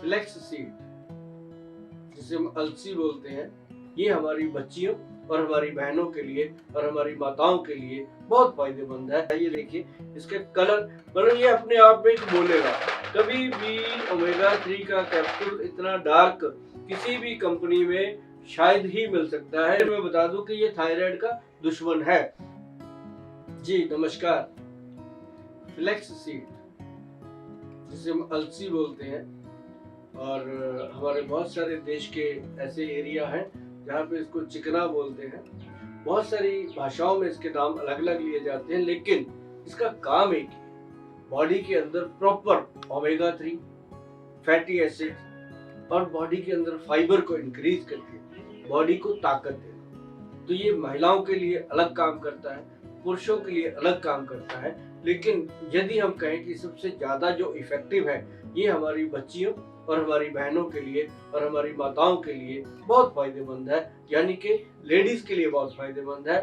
Flax seed, जिसे हम अलसी बोलते हैं, ये हमारी बच्चियों और हमारी बहनों के लिए और हमारी माताओं के लिए बहुत फायदेमंद है। ये देखिए इसके कलर, मतलब ये अपने आप में बोलेगा। कभी भी ओमेगा 3 का कैप्सूल इतना डार्क किसी भी कंपनी में शायद ही मिल सकता है। मैं बता दूं कि ये थायराइड का दुश्मन है। जी नमस्कार। फ्लेक्स सीड, जिसे हम अलसी बोलते हैं, और हमारे बहुत सारे देश के ऐसे एरिया हैं जहाँ पे इसको चिकना बोलते हैं। बहुत सारी भाषाओं में इसके नाम अलग अलग लिए जाते हैं, लेकिन इसका काम एक ही, बॉडी के अंदर प्रॉपर ओमेगा 3 फैटी एसिड और बॉडी के अंदर फाइबर को इंक्रीज करके बॉडी को ताकत देना। तो ये महिलाओं के लिए अलग काम करता है, पुरुषों के लिए अलग काम करता है, लेकिन यदि हम कहें कि सबसे ज्यादा जो इफेक्टिव है, ये हमारी बच्चियों और हमारी बहनों के लिए और हमारी माताओं के लिए बहुत फायदेमंद है, यानी कि लेडीज के लिए बहुत फायदेमंद है।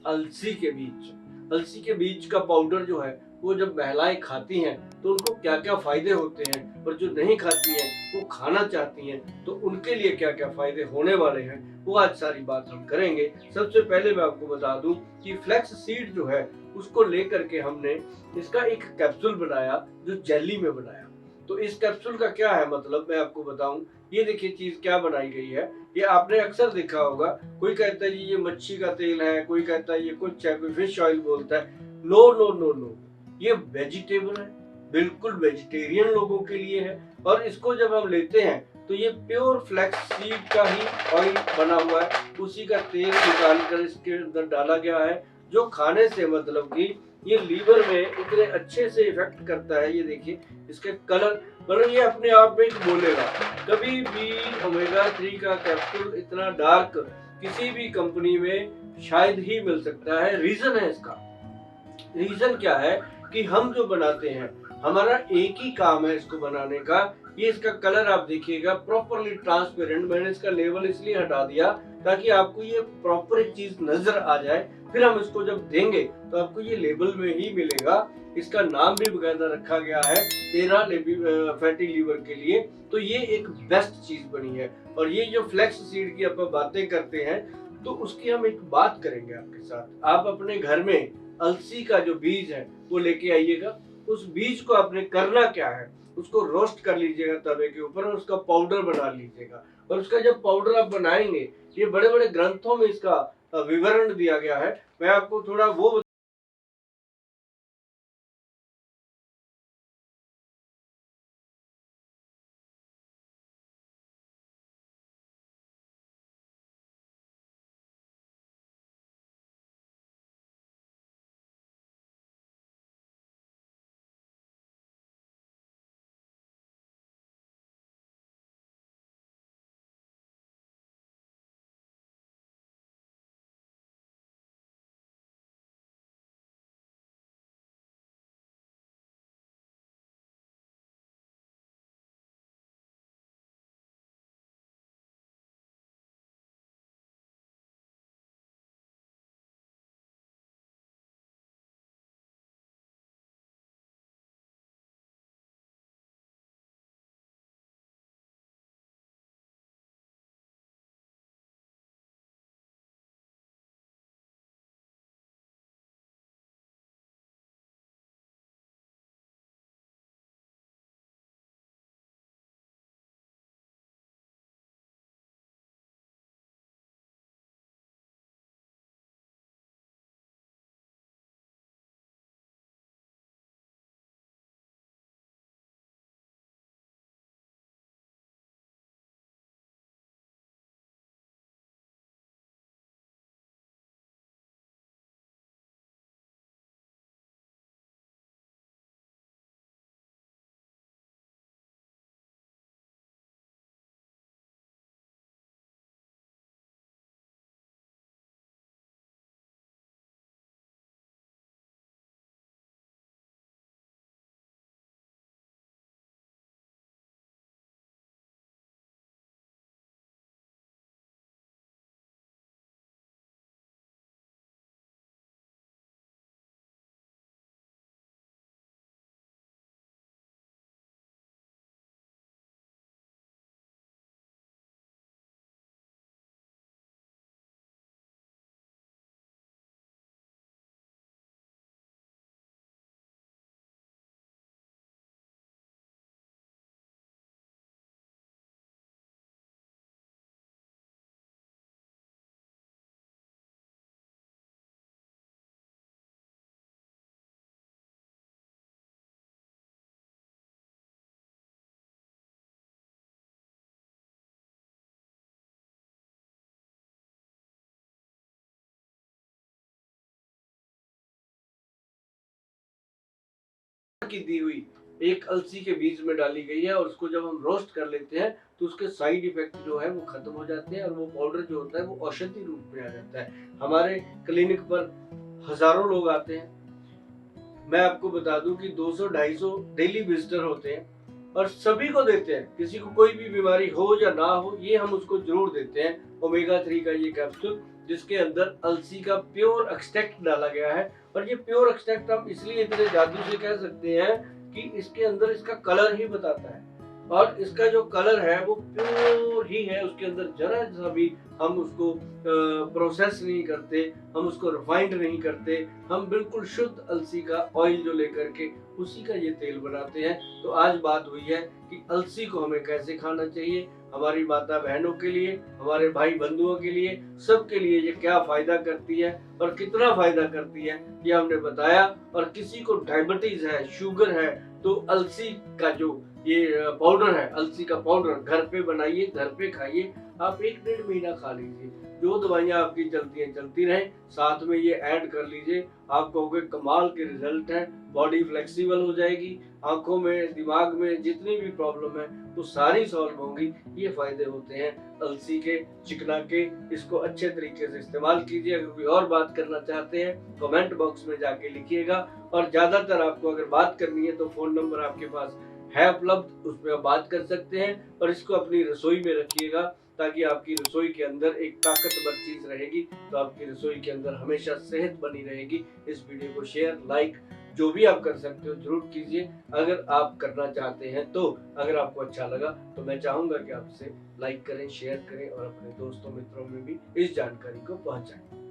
अलसी के बीज, अलसी के बीज का पाउडर जो है, वो जब महिलाएं खाती हैं तो उनको क्या क्या फायदे होते हैं, और जो नहीं खाती हैं वो खाना चाहती हैं तो उनके लिए क्या क्या फायदे होने वाले हैं, वो आज सारी बात हम करेंगे। सबसे पहले मैं आपको बता दूं कि फ्लैक्स सीड जो है उसको लेकर के हमने इसका एक कैप्सूल बनाया, जो जेली में बनाया। तो इस कैप्सूल का क्या है मतलब, मैं आपको बताऊं। ये देखिए चीज क्या बनाई गई है, ये आपने अक्सर देखा होगा। कोई कहता है जी ये मच्छी का तेल है, कोई कहता है ये कुछ है, कोई फिश ऑयल बोलता है। नो नो नो नो, ये वेजिटेबल है, बिल्कुल वेजिटेरियन लोगों के लिए है। और इसको जब हम लेते हैं तो ये प्योर फ्लैक्स सीड का ही ऑयल बना हुआ है, उसी का तेल निकाल कर इसके अंदर डाला गया है, जो खाने से मतलब कि ये लीवर में इतने अच्छे से इफेक्ट करता है। ये देखिए इसके कलर, मतलब ये अपने आप में बोलेगा। कभी भी ओमेगा 3 का कैप्सूल इतना डार्क किसी भी कंपनी में शायद ही मिल सकता है। रीजन है इसका, रीजन क्या है कि हम जो बनाते हैं, हमारा एक ही काम है इसको बनाने का। ये इसका कलर आप देखिएगा प्रॉपरली ट्रांसपेरेंट, मैंने इसका लेबल इसलिए हटा दिया ताकि आपको ये प्रॉपर एक चीज नजर आ जाए। फिर हम इसको जब देंगे तो आपको ये लेबल में ही मिलेगा। इसका नाम भी बकायदा रखा गया है 13 फैटी लीवर के लिए। तो ये एक बेस्ट चीज बनी है। और ये जो फ्लेक्स सीड की अपन बातें करते हैं, तो उसकी हम एक बात करेंगे आपके साथ। आप अपने घर में अलसी का जो बीज है वो लेके आइएगा। उस बीज को आपने करना क्या है, उसको रोस्ट कर लीजिएगा तवे के ऊपर, और उसका पाउडर बना लीजिएगा। और उसका जब पाउडर आप बनाएंगे, ये बड़े बड़े ग्रंथों में इसका विवरण दिया गया है। मैं आपको थोड़ा वो की दी हुई एक अलसी के बीज में डाली गई है, और उसको जब हम रोस्ट कर लेते हैं तो उसके साइड इफेक्ट जो है वो खत्म हो जाते हैं, और वो पाउडर जो होता है वो औषधि रूप में आ जाता है। हमारे क्लिनिक पर हजारों लोग आते हैं। मैं आपको बता दूं कि 200-250 डेली विजिटर होते हैं, और सभी को देते हैं। किसी को कोई भी बीमारी हो या ना हो, ये हम उसको जरूर देते हैं ओमेगा 3 का ये कैप्सूल, जिसके अंदर अलसी का प्योर एक्सट्रैक्ट डाला गया है। और ये प्योर एक्सट्रैक्ट हम इसलिए इतने जादू से कह सकते हैं कि इसके अंदर इसका कलर ही बताता है, और इसका जो कलर है वो प्योर ही है। उसके अंदर जरा सा भी हम उसको प्रोसेस नहीं करते, हम उसको रिफाइंड नहीं करते, हम बिल्कुल शुद्ध अलसी का ऑयल जो लेकर के उसी का ये तेल बनाते हैं। तो आज बात हुई है कि अलसी को हमें कैसे खाना चाहिए, हमारी माता बहनों के लिए, हमारे भाई बंधुओं के लिए, सबके लिए ये क्या फायदा करती है और कितना फायदा करती है, ये हमने बताया। और किसी को डायबिटीज है, शुगर है, तो अलसी का जो ये पाउडर है, अलसी का पाउडर घर पे बनाइए, घर पे खाइए। आप 1-1.5 महीना खा लीजिए, जो दवाइयाँ आपकी चलती हैं चलती रहें, साथ में ये ऐड कर लीजिए। आप कहोगे कमाल के रिजल्ट है, बॉडी फ्लेक्सिबल हो जाएगी, आंखों में, दिमाग में जितनी भी प्रॉब्लम है वो सारी सॉल्व होंगी। ये फायदे होते हैं अलसी के, चिकना के। इसको अच्छे तरीके से इस्तेमाल कीजिए। अगर कोई और बात करना चाहते हैं कमेंट बॉक्स में जाके लिखिएगा, और ज्यादातर आपको अगर बात करनी है तो फोन नंबर आपके पास है उपलब्ध, उसमें आप बात कर सकते हैं। और इसको अपनी रसोई में रखिएगा, ताकि आपकी रसोई के अंदर एक ताकतवर चीज रहेगी, तो आपकी रसोई के अंदर हमेशा सेहत बनी रहेगी। इस वीडियो को शेयर, लाइक जो भी आप कर सकते हो जरूर कीजिए, अगर आप करना चाहते हैं तो। अगर आपको अच्छा लगा तो मैं चाहूंगा कि आप इसे लाइक करें, शेयर करें, और अपने दोस्तों मित्रों में भी इस जानकारी को पहुंचाएं।